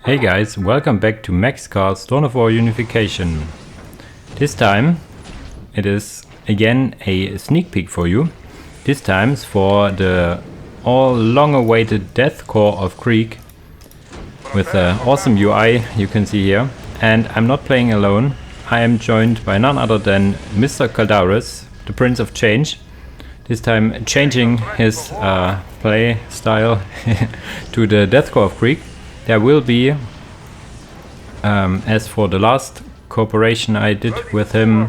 Hey guys, welcome back to Max Card's Dawn of War Unification. This time it is again a sneak peek for you. This time for the all long-awaited Death Korps of Krieg with an awesome UI you can see here. And I'm not playing alone. I am joined by none other than Mr. Caldaris, the Prince of Change. This time changing his play style to the Death Korps of Krieg. There will be, as for the last cooperation I did with him,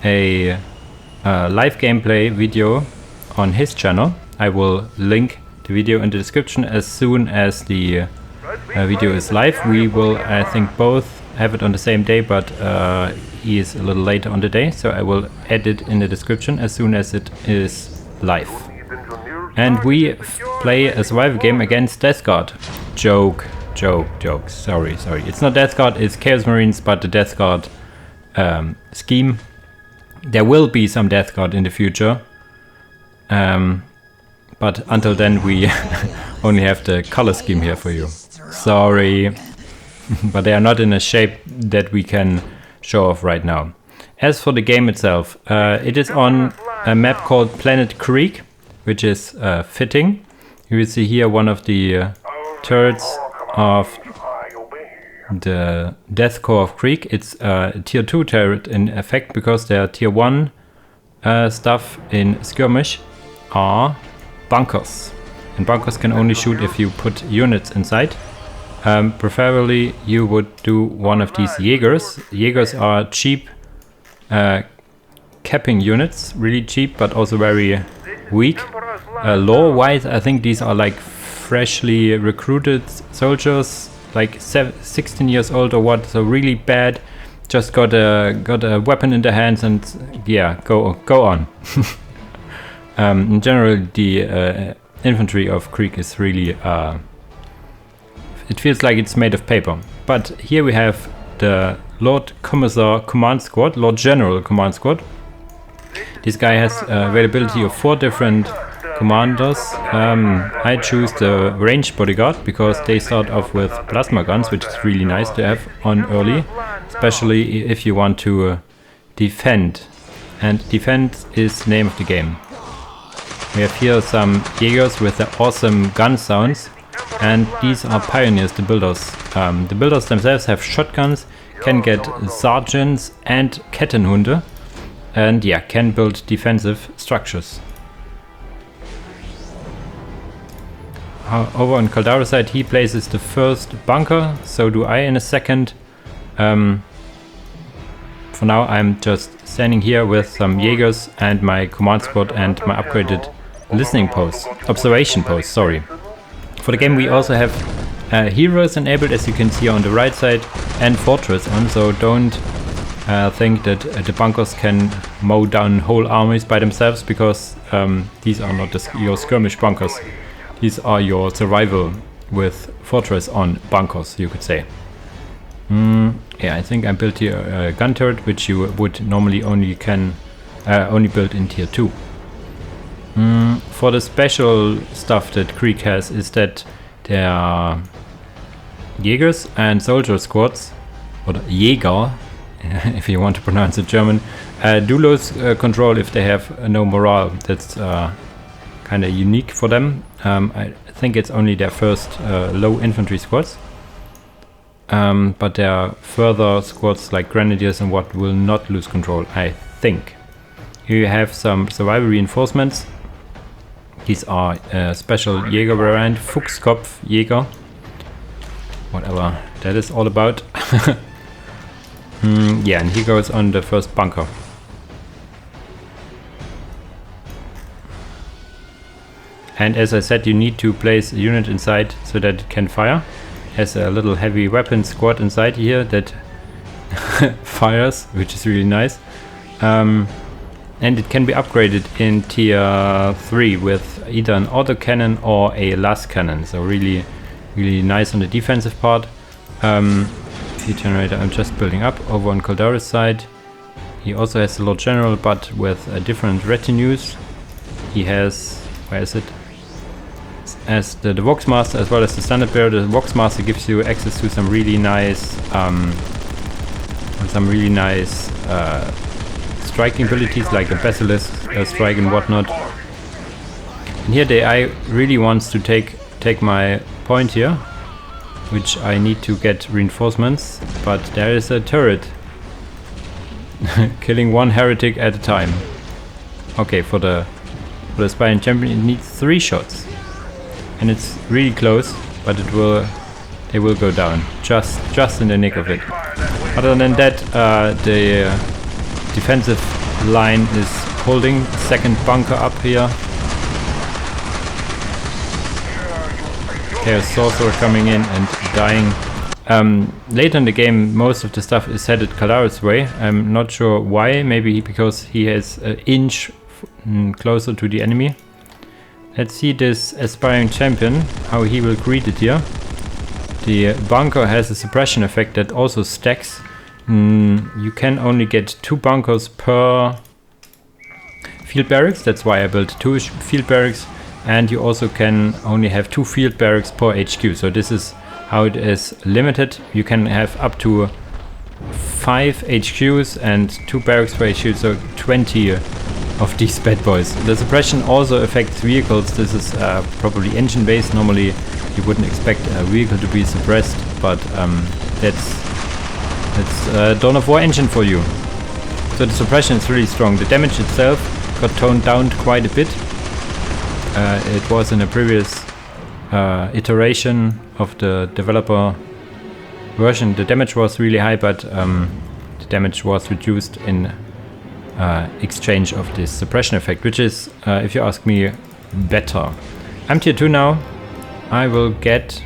a live gameplay video on his channel. I will link the video in the description as soon as the video is live. We will, I think, both have it on the same day, but he is a little later on the day, so I will add it in the description as soon as it is live. And we play a survival game against Death Guard. Joke. Sorry. It's not Death Guard, it's Chaos Marines, but the Death Guard scheme. There will be some Death Guard in the future. But until then we only have the color scheme here for you. Sorry. But they are not in a shape that we can show off right now. As for the game itself, it is on a map called Planet Krieg, which is fitting. You will see here one of the turrets of the Death Korps of Krieg. It's a tier 2 turret in effect because their tier 1 stuff in skirmish are bunkers. And bunkers can only shoot if you put units inside. Preferably you would do one of these Jägers. Jägers are cheap capping units, really cheap but also very weak. Lore-wise, I think these are like freshly recruited soldiers, like 16 years old or what, so really bad. Just got a weapon in their hands and yeah, go on. In general, the infantry of Krieg is really it feels like it's made of paper. But here we have the Lord Commissar Command Squad, Lord General Command Squad. This guy has availability of 4 different commanders. I choose the ranged bodyguard because they start off with plasma guns, which is really nice to have on early, especially if you want to defend. And defend is the name of the game. We have here some Jägers with the awesome gun sounds, and these are pioneers, the builders. The builders themselves have shotguns, can get sergeants and Kettenhunde, and yeah, can build defensive structures. Over on Caldaris' side, he places the first bunker, so do I in a second. For now I'm just standing here with some Jägers and my command squad and my upgraded listening post, observation post, sorry. For the game we also have heroes enabled, as you can see on the right side, and fortress on, so don't think that the bunkers can mow down whole armies by themselves, because these are not your skirmish bunkers. These are your survival with fortress on bunkers, you could say. Yeah, I think I built here a gun turret, which you would normally only build in tier 2. For the special stuff that Krieg has is that there are Jägers and soldier squads, or Jäger, if you want to pronounce it German, do lose control if they have no morale. That's kind of unique for them. I think it's only their first low infantry squads. But there are further squads like grenadiers and what will not lose control, I think. Here you have some survival reinforcements. These are special Jäger variant, Fuchskopf Jäger. Whatever that is all about. Yeah, and he goes on the first bunker. And as I said, you need to place a unit inside so that it can fire. Has a little heavy weapon squad inside here that fires, which is really nice. And it can be upgraded in tier 3 with either an autocannon or a las cannon. So really nice on the defensive part. Feed generator I'm just building up. Over on Caldaris' side, he also has the Lord General, but with different retinues. He has, where is it? as the Vox Master as well as the Standard Bearer. The Vox Master gives you access to some really nice striking abilities like the Basilisk strike and whatnot. And here the AI really wants to take my point here, which I need to get reinforcements, but there is a turret killing one heretic at a time. Okay, for the Aspiring Champion it needs 3 shots, and it's really close, but they will go down just in the nick of it. Other than that, the defensive line is holding. Second bunker up here. Chaos Sorcerer coming in and dying. Later in the game, most of the stuff is headed Kalaris' way. I'm not sure why. Maybe because he has an inch closer to the enemy. Let's see this Aspiring Champion, how he will greet it here. The bunker has a suppression effect that also stacks. You can only get 2 bunkers per field barracks. That's why I built 2 field barracks. And you also can only have 2 field barracks per HQ. So this is how it is limited. You can have up to 5 HQs and 2 barracks per HQ, so 20 of these bad boys. The suppression also affects vehicles. This is probably engine based. Normally you wouldn't expect a vehicle to be suppressed, but that's Dawn of War engine for you. So the suppression is really strong. The damage itself got toned down quite a bit. It was in a previous iteration of the developer version. The damage was really high, but the damage was reduced in exchange of this suppression effect, which is, if you ask me, better. I'm tier 2 now. I will get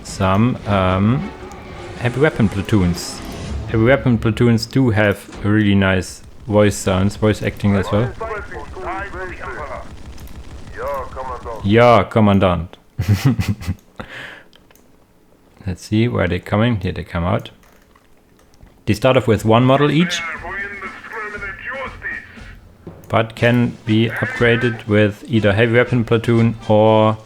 some heavy weapon platoons. Heavy weapon platoons do have really nice voice sounds, voice acting as well. Ja, Commandant. Let's see where they're coming. Here they come out. They start off with 1 model each, but can be upgraded with either heavy weapon platoon or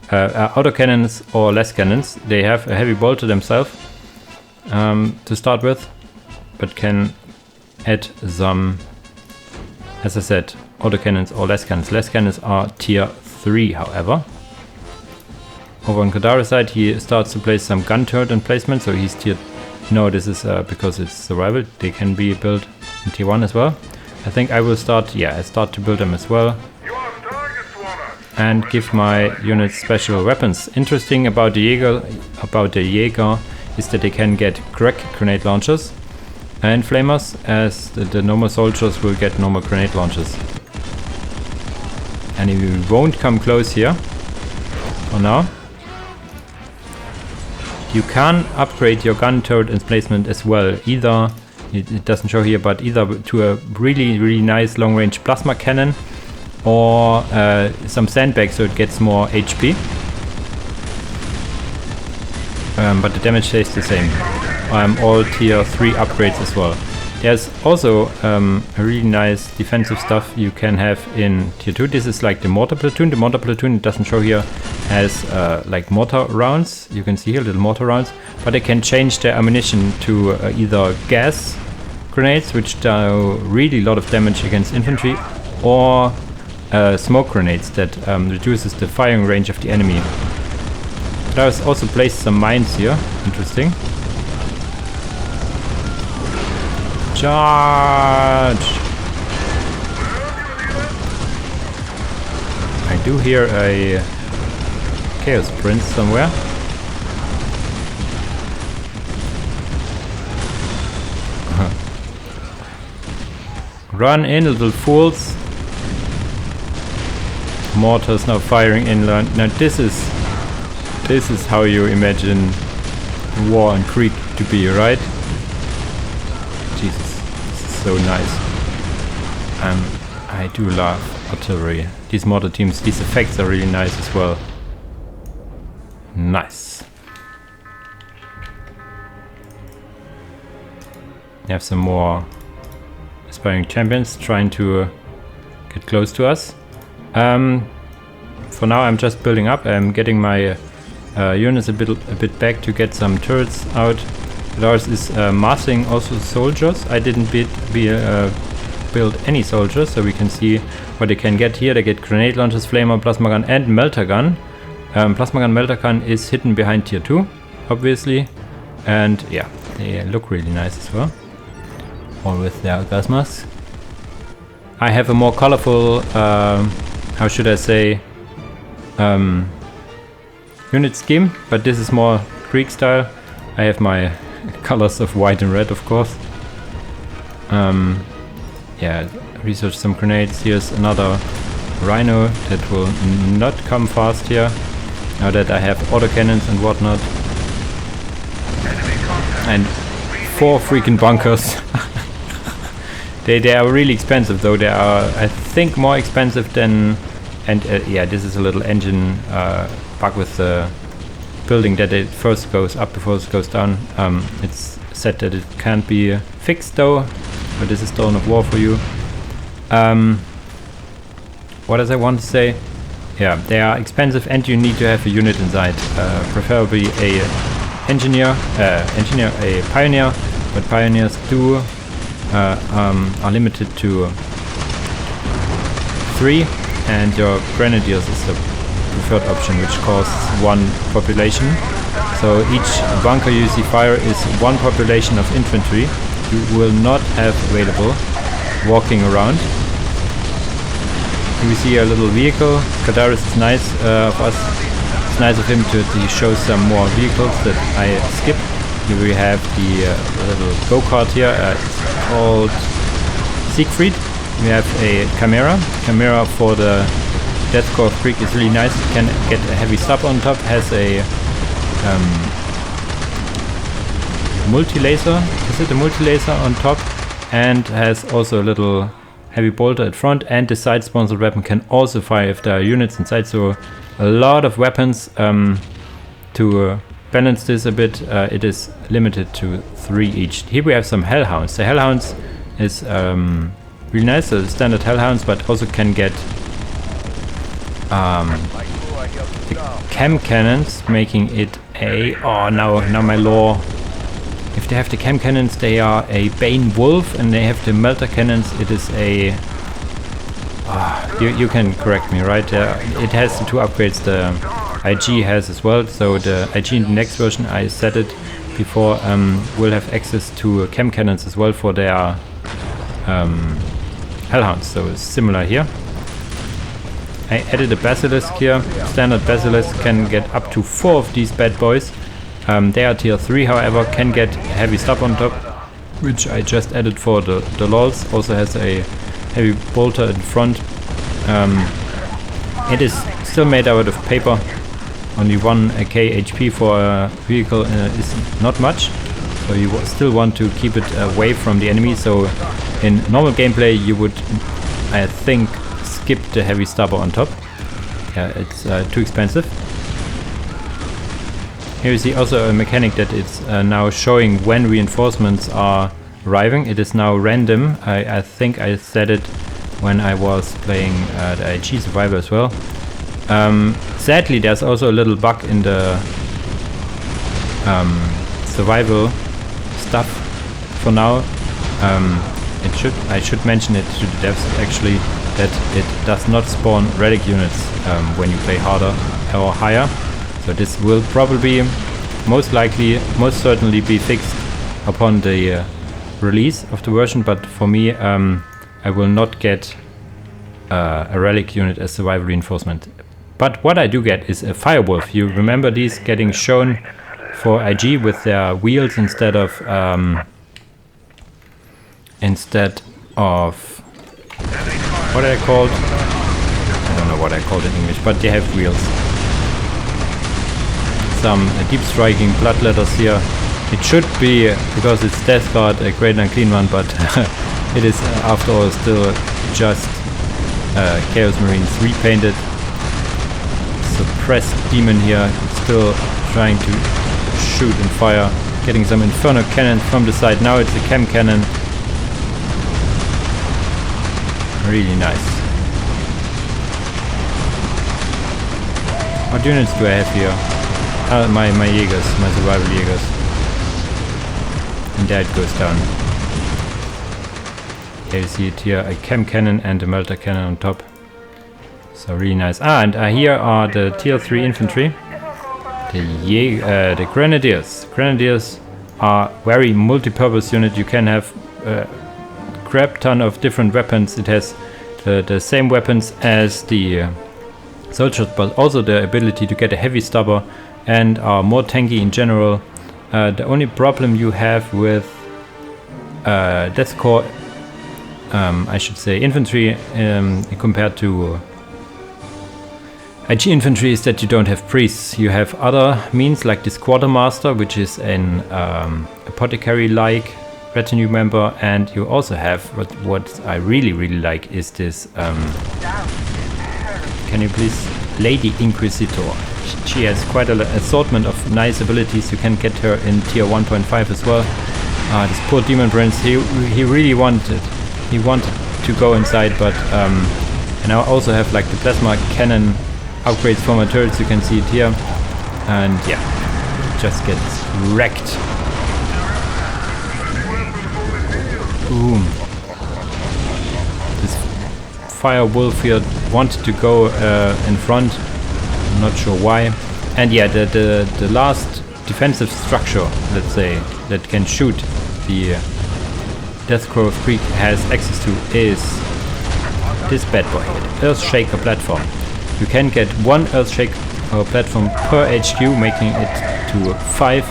autocannons or less cannons. They have a heavy bolter themselves to start with, but can add some, as I said, autocannons or less cannons. Less cannons are tier 3, however. Over on Kadara's side, he starts to place some gun turret emplacement, so he's tier... No, this is because it's survival. They can be built in tier 1 as well. I think I will start... Yeah, I start to build them as well. And give my units special weapons. Interesting about the Jaeger is that they can get crack grenade launchers and flamers, as the normal soldiers will get normal grenade launchers. And you won't come close here for now. You can upgrade your gun turret emplacement as well. Either, it doesn't show here, but either to a really nice long range plasma cannon or some sandbags, so it gets more HP. But the damage stays the same. All tier 3 upgrades as well. There's also a really nice defensive stuff you can have in tier 2. This is like the mortar platoon. The mortar platoon, it doesn't show here, has like mortar rounds. You can see here little mortar rounds, but they can change their ammunition to either gas grenades, which do really a lot of damage against infantry, or smoke grenades that reduces the firing range of the enemy. There's also placed some mines here. Interesting. Charge! I do hear a Chaos Prince somewhere. Run in, little fools! Mortars now firing inland. Now this is how you imagine war and Krieg to be, right? Jesus, this is so nice. I do love artillery. These mortar teams, these effects are really nice as well. Nice. We have some more aspiring champions trying to get close to us. for now I'm just building up. I'm getting my units a bit back to get some turrets out. Lars is massing also soldiers. I didn't build any soldiers, so we can see what they can get here. They get grenade launchers, flamer, plasma gun and melter gun. Plasma gun, melter gun is hidden behind tier 2, obviously. And yeah, they look really nice as well. All with their gas masks. I have a more colorful, how should I say, unit scheme, but this is more Greek style. I have my colors of white and red, of course. Yeah, research some grenades. Here's another rhino that will not come fast here, now that I have autocannons and whatnot. And 4 freaking bunkers. They are really expensive though. They are, I think, more expensive than... And yeah, this is a little engine bug with the building, that it first goes up before it goes down. It's said that it can't be fixed though, but this is Dawn of War for you. What does I want to say? Yeah, they are expensive and you need to have a unit inside, preferably a engineer, a pioneer, but pioneers are limited to 3, and your grenadiers is the preferred option, which costs 1 population. So each bunker you see fire is 1 population of infantry you will not have available walking around. Here we see a little vehicle. Kadaris is nice of us. It's nice of him to show some more vehicles that I skip. Here we have the little go-kart here. It's called Siegfried. We have a Chimera for the Death Korps of Krieg is really nice. It can get a heavy sub on top, has a multi-laser, is it a multi-laser on top, and has also a little heavy bolter at front, and the side sponsored weapon can also fire if there are units inside, so a lot of weapons. To balance this a bit, it is limited to 3 each. Here we have some Hellhounds. The Hellhounds is really nice, so standard Hellhounds, but also can get the chem cannons, making it a... Oh, now my lore. If they have the chem cannons, they are a Bane Wolf, and they have the melter cannons, it is a... you can correct me, right? It has the 2 upgrades the IG has as well, so the IG in the next version, I said it before, will have access to chem cannons as well for their Hellhounds, so it's similar here. I added a Basilisk here. Standard Basilisk can get up to 4 of these bad boys. They are tier 3, however, can get heavy stub on top, which I just added for the lols. Also has a heavy bolter in front. It is still made out of paper. Only 1k HP for a vehicle is not much, so you still want to keep it away from the enemy. So in normal gameplay you would, I think, skip the heavy stubber on top. Yeah, it's too expensive. Here you see also a mechanic that it's now showing when reinforcements are arriving. It is now random. I think I said it when I was playing the IG Survivor as well. Sadly, there's also a little bug in the survival stuff for now. I should mention it to the devs actually, that it does not spawn relic units when you play harder or higher. So this will probably, most certainly be fixed upon the release of the version, but for me, I will not get a relic unit as survival reinforcement. But what I do get is a Firewolf. You remember these getting shown for IG with their wheels instead of what are they called? I don't know what I called it in English, but they have wheels. Some deep striking bloodletters here. It should be, because it's Death Guard, a great and clean one, but it is after all still just Chaos Marines repainted. Suppressed demon here, still trying to shoot and fire, getting some Inferno cannon from the side. Now it's a chem cannon. Really nice. What units do I have here? My Jägers, my survival Jägers. And there it goes down. Here you see it here, a chem cannon and a melter cannon on top. So really nice. And here are the tier 3 infantry. The Grenadiers. Grenadiers are very multi-purpose unit. You can have a crap ton of different weapons. It has the same weapons as the soldiers, but also the ability to get a heavy stubber and are more tanky in general. The only problem you have with Death Corps, I should say infantry, compared to IG infantry, is that you don't have priests. You have other means like this quartermaster, which is an apothecary-like retinue member, and you also have what I really like is this. Can you please, Lady Inquisitor? She has quite an assortment of nice abilities. You can get her in tier 1.5 as well. This poor demon prince, he really wanted to go inside, but and I also have like the plasma cannon upgrades for my turrets. You can see it here, and yeah, it just gets wrecked. Boom. This fire wolf here wanted to go in front. I'm not sure why. And yeah, the last defensive structure, let's say, that can shoot the Death Korps of Krieg has access to is this bad boy here, Earthshaker platform. You can get one Earthshaker platform per HQ, making it to 5.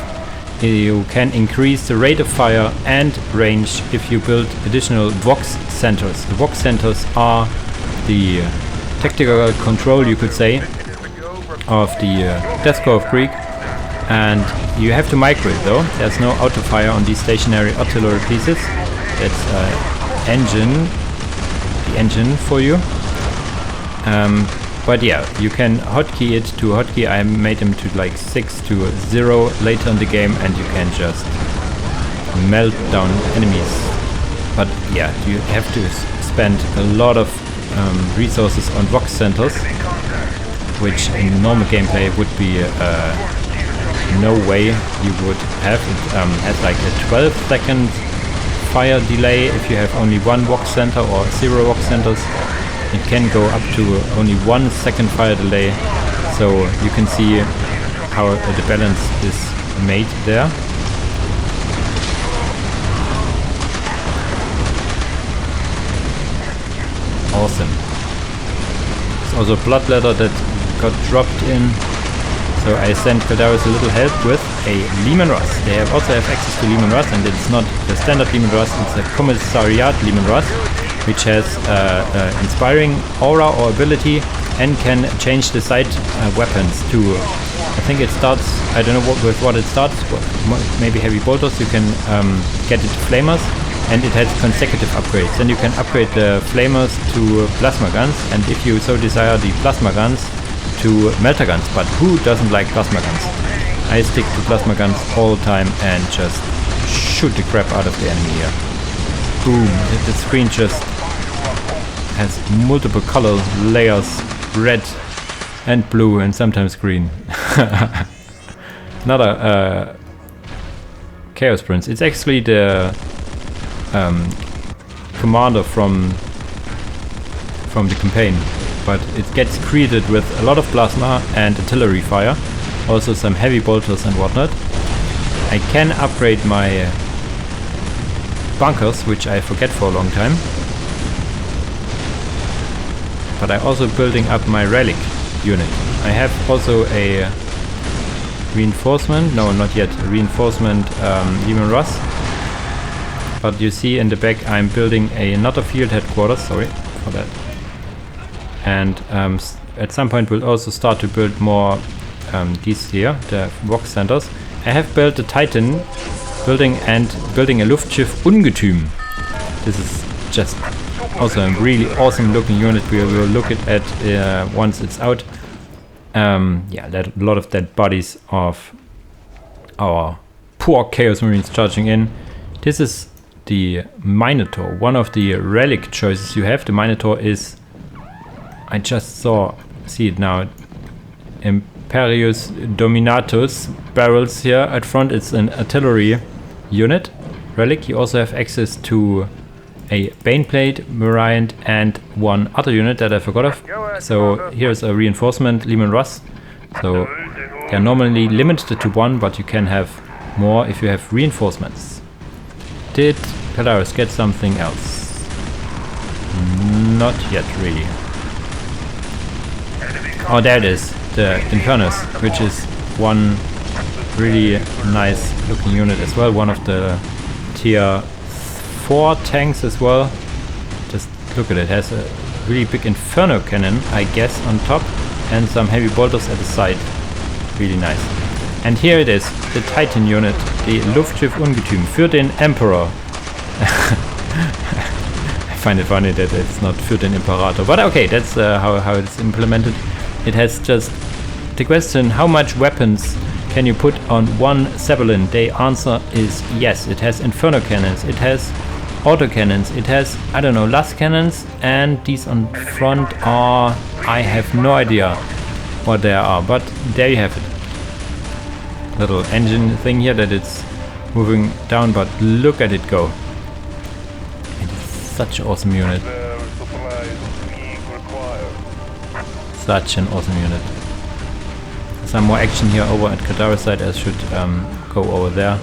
You can increase the rate of fire and range if you build additional Vox centers. The Vox centers are the tactical control, you could say, of the Death Korps of Krieg, and you have to migrate though. There's no auto fire on these stationary artillery pieces. That's the engine for you. But yeah, you can hotkey it to hotkey. I made them to like 6 to 0 later in the game, and you can just melt down enemies. But yeah, you have to spend a lot of resources on Vox centers, which in normal gameplay would be no way you would have. It has like a 12-second fire delay if you have only one Vox center or 0 Vox centers. It can go up to only 1 second fire delay, so you can see how the balance is made there. Awesome. There's also a blood ladder that got dropped in, so I sent Caldaris a little help with a Leman Russ. They also have access to Leman Russ, and it's not the standard Leman Russ, it's a Commissariat Leman Russ, which has inspiring aura or ability and can change the side weapons to, I think it starts, I don't know with what it starts, maybe heavy bolters. You can get it to flamers, and it has consecutive upgrades. And you can upgrade the flamers to plasma guns, and if you so desire, the plasma guns to melter guns. But who doesn't like plasma guns? I stick to plasma guns all the time and just shoot the crap out of the enemy here. Boom, the screen just has multiple color layers, red and blue and sometimes green. Another Chaos Prince. It's actually the commander from the campaign, but it gets created with a lot of plasma and artillery fire, also some heavy bolters and whatnot. I can upgrade my bunkers, which I forget for a long time, but I'm also building up my Relic unit. I have also a reinforcement, no, not yet, a reinforcement Leman Russ, but you see in the back I'm building another field headquarters, sorry for that, and at some point we'll also start to build more these here, the Vox centers. I have built the Titan building a Luftschiff Ungetüm. This is just also a really awesome looking unit. We will look at it once it's out. Yeah, a lot of dead bodies of our poor Chaos Marines charging in. This is the Minotaur, one of the relic choices you have. The Minotaur is, I just see it now, Imperius Dominatus barrels here at front. It's an artillery unit. Relic, you also have access to a Baneplate, Variant, and one other unit that I forgot of. So here's a reinforcement, Lehman Russ. So they're normally limited to one, but you can have more if you have reinforcements. Did Kalaris get something else? Not yet, really. Oh, there it is, the Infernus, which is one really nice looking unit as well. One of the tier 4 tanks as well. Just look at it, has a really big Inferno cannon, I guess, on top, and some heavy bolters at the side. Really nice. And here it is, the Titan unit, the Luftschiff Ungetüm für den Emperor. I find it funny that it's not für den Imperator, but okay, that's how it's implemented. It has just the question, how much weapons can you put on one Zeppelin? The answer is yes. It has Inferno cannons, it has autocannons, it has, I don't know, last cannons, and these on front are, I have no idea what they are, but there you have it. Little engine thing here that it's moving down, but look at it go. It's such an awesome unit. Such an awesome unit. Some more action here over at Kadaris side. I should go over there.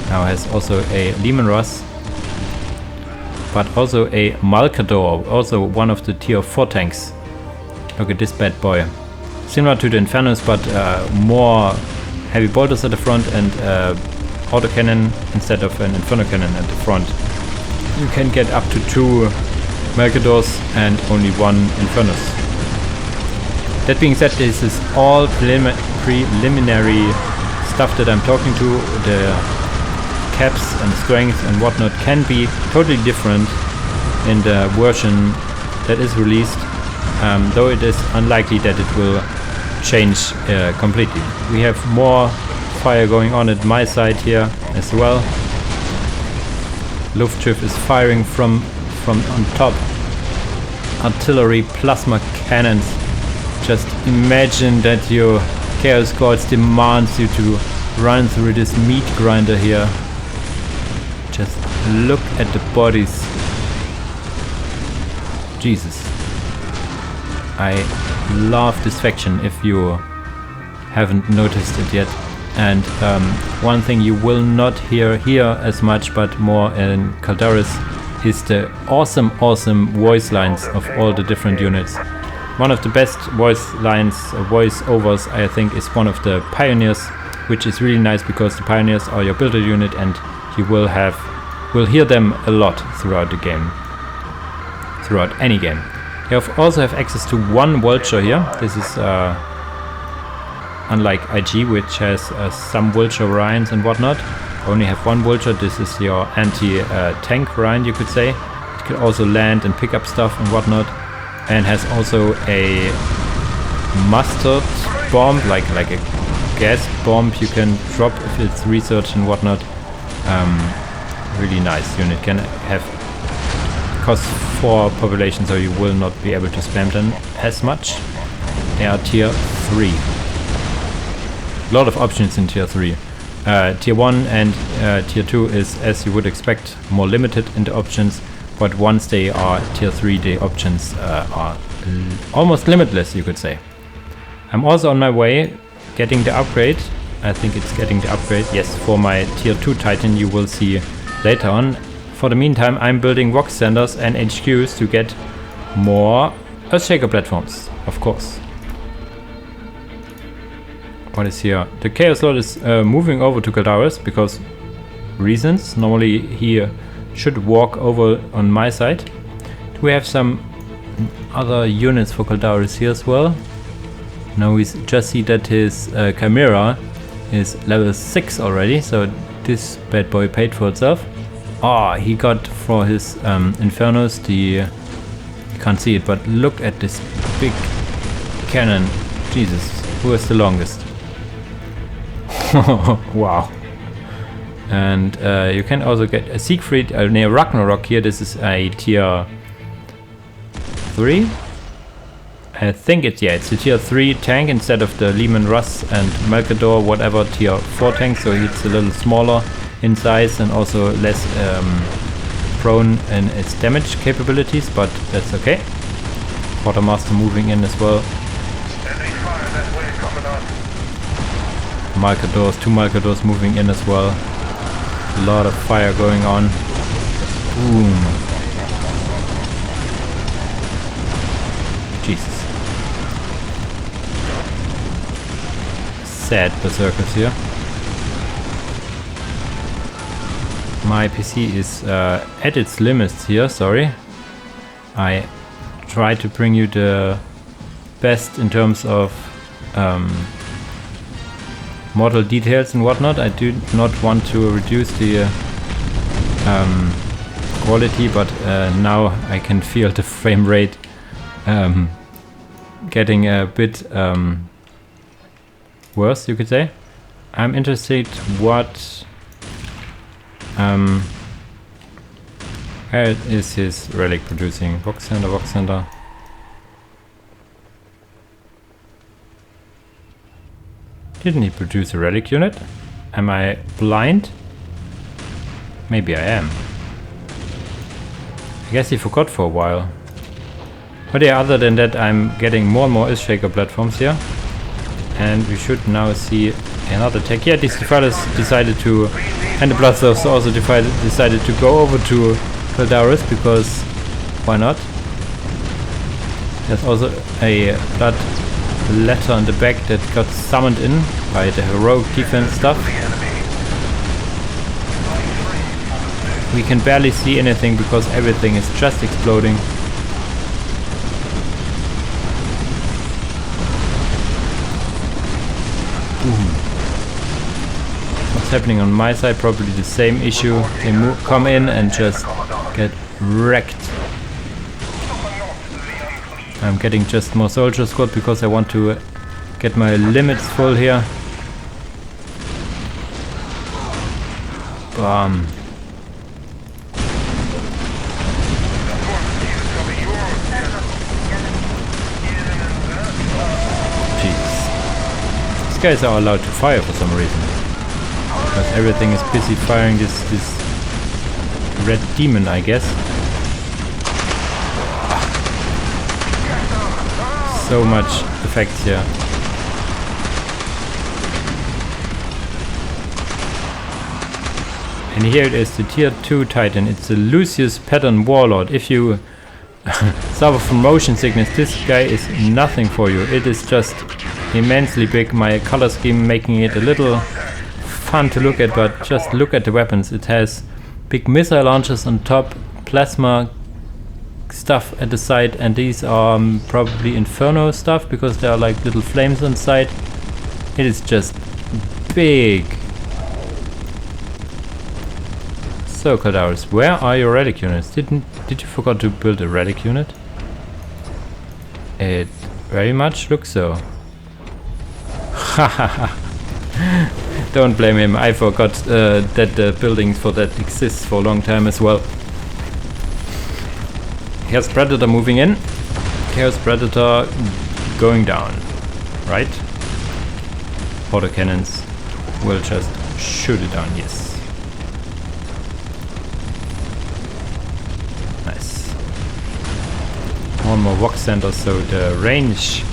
Now has also a Lehman Russ, but also a Malkador, also one of the tier 4 tanks. Look at this bad boy. Similar to the Infernus, but more heavy bolters at the front and autocannon instead of an Inferno cannon at the front. You can get up to 2 Malkadors and only 1 Infernus. That being said, this is all preliminary stuff that I'm talking to. The caps and strength and whatnot can be totally different in the version that is released, though it is unlikely that it will change completely. We have more fire going on at my side here as well. Luftschiff is firing from on top. Artillery, plasma cannons. Just imagine that your Chaos Gods demands you to run through this meat grinder here. Just look at the bodies. Jesus. I love this faction if you haven't noticed it yet. And one thing you will not hear here as much, but more in Caldaris, is the awesome voice lines of all the different units. One of the best voice lines, voice-overs, I think, is one of the Pioneers, which is really nice because the Pioneers are your builder unit and you will hear them a lot throughout the game, throughout any game. You also have access to one Vulture here. This is unlike IG, which has some Vulture variants and whatnot. Only have one Vulture. This is your anti-tank variant, you could say. It can also land and pick up stuff and whatnot. And has also a mustard bomb, like a gas bomb you can drop if it's research and whatnot. Really nice unit. Can have cost 4 population, so you will not be able to spam them as much. They are tier 3. A lot of options in tier 3. Tier 1 and tier 2 is, as you would expect, more limited in the options. But once they are tier 3, the options are almost limitless, you could say. I'm also on my way getting the upgrade. I think it's getting the upgrade, yes, for my tier 2 Titan, you will see later on. For the meantime, I'm building rock standers and HQs to get more Earthshaker platforms, of course. What is here? The Chaos Lord is moving over to Caldaris because reasons. Normally he should walk over on my side. Do we have some other units for Caldaris here as well? Now we just see that his Chimera is level 6 already, so this bad boy paid for itself. Oh, he got for his Infernos the... You can't see it, but look at this big cannon. Jesus, who is the longest? Wow. And you can also get a Siegfried near Ragnarok here. This is a tier 3. I think it's the tier 3 tank instead of the Lehman Russ and Melkador, whatever, tier 4 tank, so it's a little smaller in size and also less prone in its damage capabilities, but that's okay. Quartermaster moving in as well. Malkadors, 2 Malkadors moving in as well. A lot of fire going on. Boom. Jesus. Sad berserkers here. My PC is at its limits here, sorry. I try to bring you the best in terms of model details and whatnot. I do not want to reduce the quality, but now I can feel the frame rate getting a bit worse, you could say. I'm interested what where is his relic producing? Box center. Didn't he produce a relic unit? Am I blind? Maybe I am. I guess he forgot for a while. But yeah, other than that, I'm getting more and more Earthshaker platforms here. And we should now see another tech. Yeah, these defilers decided to, and the Bloodthirsts also decided to go over to Peldaris, because why not? There's also a blood letter on the back that got summoned in by the heroic defense stuff. We can barely see anything because everything is just exploding. What's happening on my side? Probably the same issue. They come in and just get wrecked. I'm getting just more soldier squad because I want to get my limits full here. Bam. Jeez. These guys are allowed to fire for some reason. Because everything is busy firing this red demon, I guess. So much effects here. And here it is, the tier 2 Titan. It's a Lucius Pattern Warlord. If you suffer from motion sickness, this guy is nothing for you. It is just immensely big. My color scheme making it a little fun to look at, but just look at the weapons. It has big missile launchers on top, plasma stuff at the side, and these are probably Inferno stuff because there are like little flames inside. It is just big. So Kadaris, where are your relic units? Did you forget to build a relic unit? It very much looks so. Don't blame him, I forgot that the building for that exists for a long time as well. Here's Predator moving in. Here's Predator going down. Right? Autocannons will just shoot it down, yes. Nice. More and more Vox centers, so the range,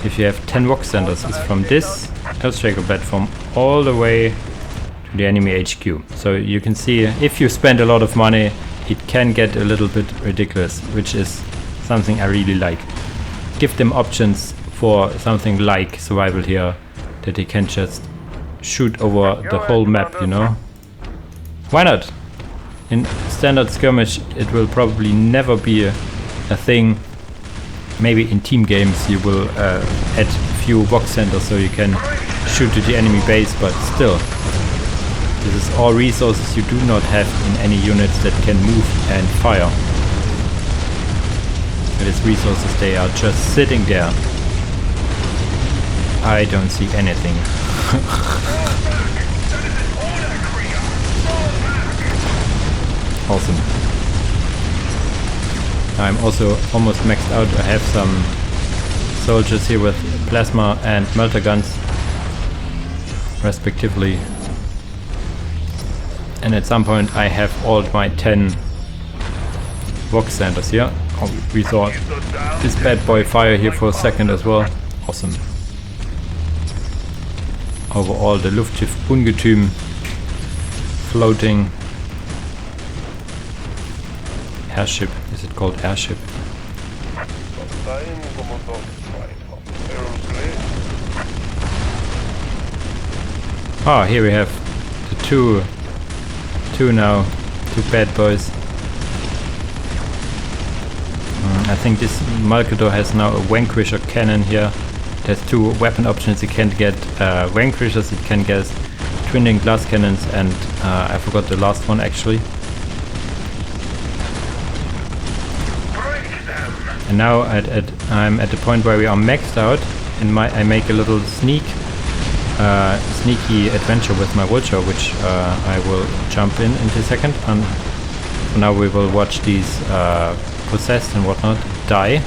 if you have 10 Vox centers, is from this Earthshaker platform all the way to the enemy HQ. So you can see, if you spend a lot of money, it can get a little bit ridiculous, which is something I really like. Give them options for something like survival here, that they can just shoot over the whole map, you know? Why not? In standard skirmish it will probably never be a thing. Maybe in team games you will add a few Vox centers so you can shoot to the enemy base, but still. This is all resources you do not have in any units that can move and fire. It is resources, they are just sitting there. I don't see anything. Awesome. I'm also almost maxed out. I have some soldiers here with plasma and melter guns, respectively. And at some point I have all my 10 Vox centers here. Oh, we thought this bad boy fire here for a second as well. Awesome. Overall the Luftschiff Ungetüm floating airship. Is it called airship? Oh, here we have the two bad boys. I think this Malkador has now a Vanquisher cannon here. It has 2 weapon options. It can get Vanquishers, it can get twinning glass cannons, and I forgot the last one actually. And now I'm at the point where we are maxed out, and I make a little sneaky adventure with my Vulture, which I will jump into a second. And for now we will watch these possessed and whatnot die.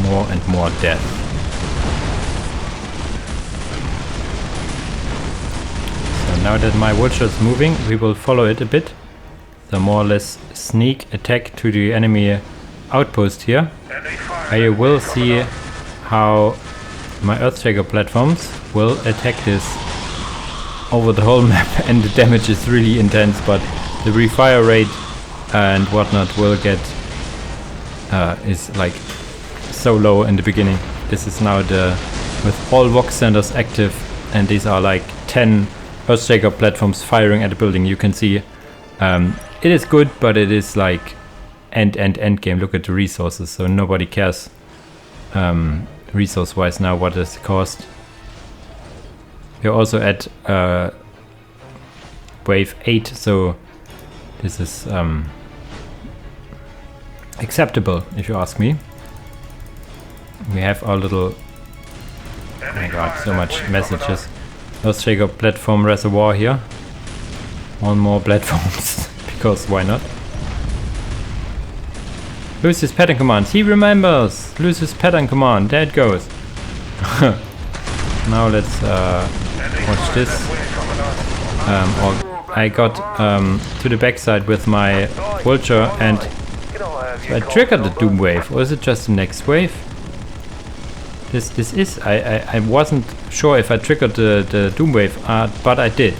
More and more death. So now that my Vulture is moving, we will follow it a bit. The more or less sneak attack to the enemy outpost here. I will see how my Earthshaker platforms will attack this over the whole map, and the damage is really intense, but the refire rate and whatnot will get is like so low in the beginning. This is now with all Vox centers active, and these are like 10 Earthshaker platforms firing at the building. You can see it is good, but it is like end game. Look at the resources, so nobody cares resource wise now what is the cost. We're also at wave 8, so this is acceptable if you ask me. We have our little, oh my god, so much messages. Earthshaker platform reservoir here. One more platforms because why not? Lose his pattern command. He remembers. Lose his pattern command. There it goes. Now let's watch this. Or I got to the backside with my Vulture, and so I triggered the Doom Wave. Or is it just the next wave? This is. I wasn't sure if I triggered the Doom Wave, but I did.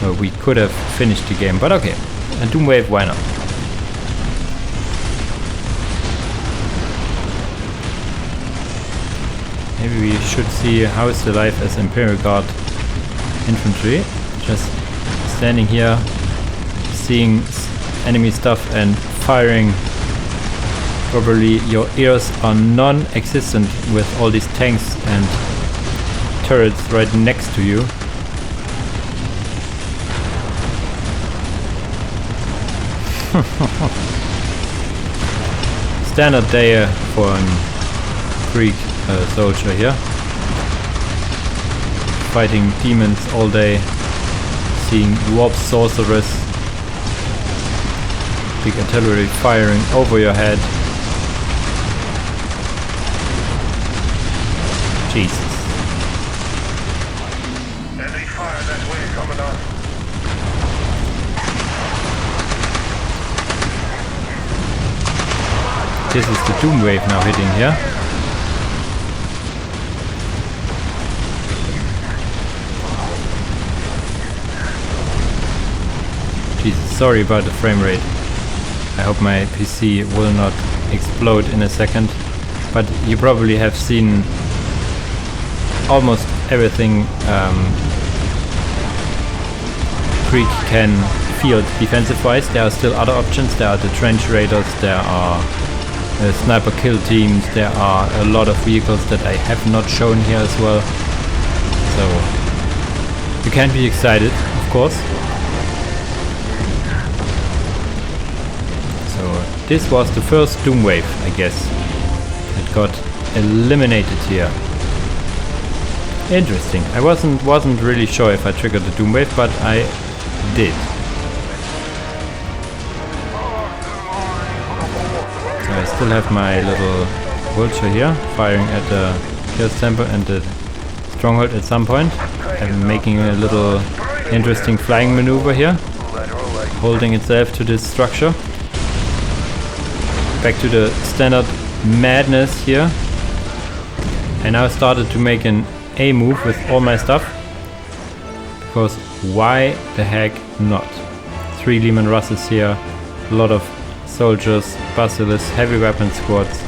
So we could have finished the game. But okay, a Doom Wave, why not? Maybe we should see how is the life as Imperial Guard infantry. Just standing here, seeing enemy stuff and firing. Probably your ears are non-existent with all these tanks and turrets right next to you. Standard day for a Krieg soldier here. Fighting demons all day, seeing warp sorcerers, big artillery firing over your head. Jesus. Enemy fire that way, Commandant. This is the Doom Wave now hitting here. Jesus, sorry about the frame rate. I hope my PC will not explode in a second. But you probably have seen almost everything Krieg can field defensive wise. There are still other options. There are the trench raiders, there are sniper kill teams, there are a lot of vehicles that I have not shown here as well. So you can be excited, of course. So this was the first Doom Wave, I guess. It got eliminated here. Interesting. I wasn't really sure if I triggered the Doom Wave, but I did. still have my little vulture here, firing at the Chaos Temple and the stronghold at some point. I'm making a little interesting flying maneuver here, holding itself to this structure. Back to the standard madness here. I now started to make an A move with all my stuff, because why the heck not? 3 Lehman Russes here, a lot of soldiers, basilisks, heavy weapon squads,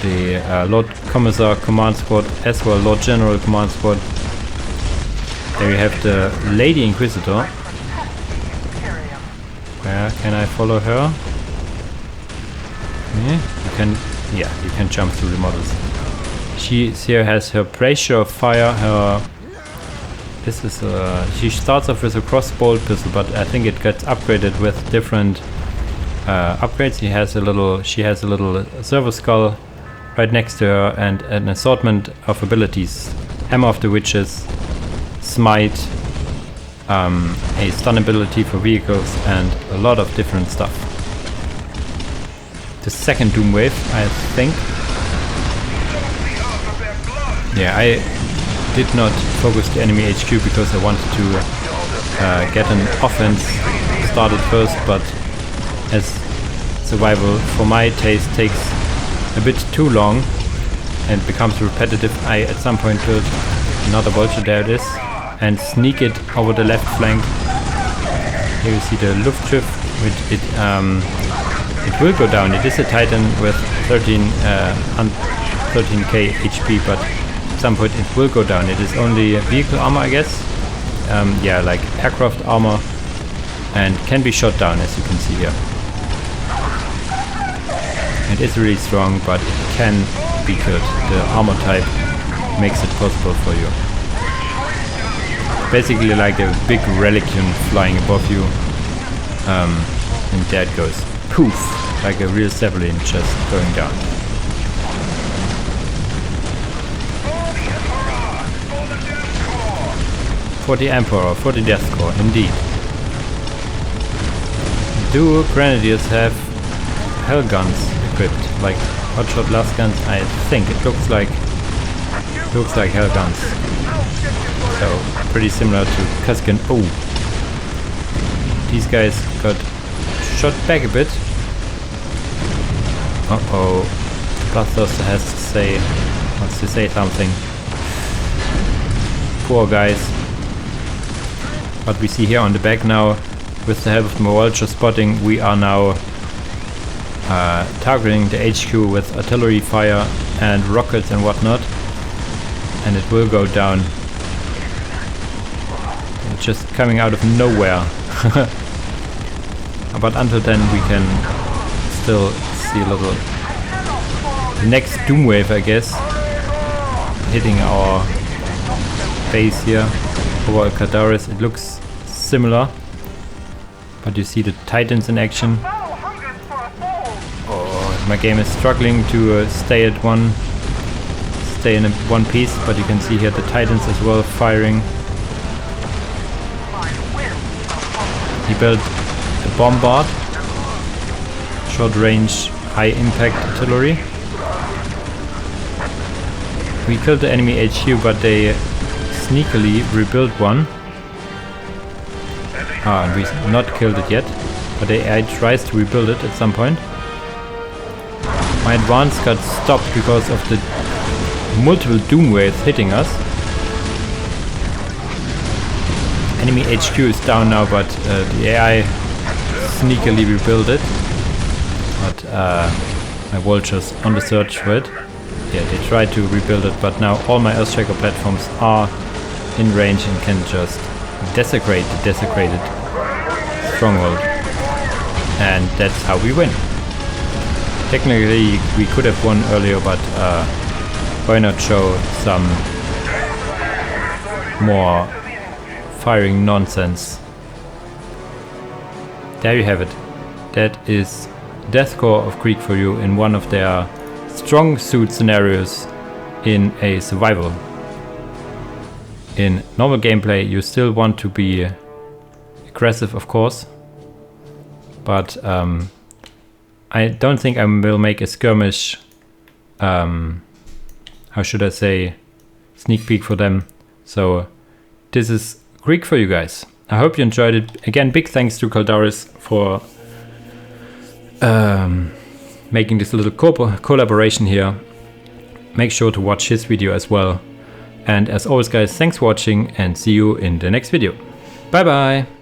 the Lord Commissar Command Squad as well, Lord General Command Squad. There you have the Lady Inquisitor. Where can I follow her? Yeah, you can jump through the models. She here has her pressure fire, her she starts off with a crossbow pistol, but I think it gets upgraded with different upgrades. She has a little servo skull right next to her and an assortment of abilities. Hammer of the Witches, Smite, a stun ability for vehicles, and a lot of different stuff. The second Doom Wave, I think. Yeah, I did not focus the enemy HQ because I wanted to get an offense started first, but as survival for my taste takes a bit too long and becomes repetitive, I at some point built another vulture, there it is, and sneak it over the left flank. Here you see the Luftschiff, which it will go down. It is a Titan with 13k HP, but at some point it will go down. It is only vehicle armor, I guess. Yeah, like aircraft armor, and can be shot down, as you can see here. It is really strong, but it can be killed. The armor type makes it possible for you. Basically like a big Relic flying above you, and there it goes. Poof! Like a real Zeppelin just going down. For the Emperor, for the Death Corps, indeed. Do Grenadiers have hell guns equipped, like hotshot blast guns? I think it looks like hell guns. So pretty similar to Kaskin. Oh, these guys got shot back a bit. Uh-oh, Bloodthirster wants to say something. Poor guys. But we see here on the back now, with the help of my vulture spotting, we are now targeting the HQ with artillery fire and rockets and whatnot, and it will go down. It's just coming out of nowhere. But until then we can still see a little. The next Doom Wave, I guess, hitting our base here over Alcadaris. It looks similar, but you see the Titans in action. Oh, my game is struggling to stay in one piece, but you can see here the Titans as well firing. He built a bombard, short range, high impact artillery. We killed the enemy HQ, but they sneakily rebuilt one. And we not killed it yet, but AI tries to rebuild it at some point. My advance got stopped because of the multiple Doom Waves hitting us. Enemy HQ is down now, but the AI sneakily rebuilt it. But my vultures on the search for it. Yeah, they tried to rebuild it, but now all my Earthstriker platforms are in range and can just desecrate the desecrated stronghold. And that's how we win. Technically we could have won earlier, but why not show some more firing nonsense. There you have it. That is Death Corps of Krieg for you in one of their strong suit scenarios in a survival. In normal gameplay you still want to be aggressive, of course, but I don't think I will make a skirmish, how should I say, sneak peek for them. So this is Greek for you guys. I hope you enjoyed it. Again, big thanks to Caldaris for making this little collaboration here. Make sure to watch his video as well. And as always guys, thanks for watching and see you in the next video. Bye bye!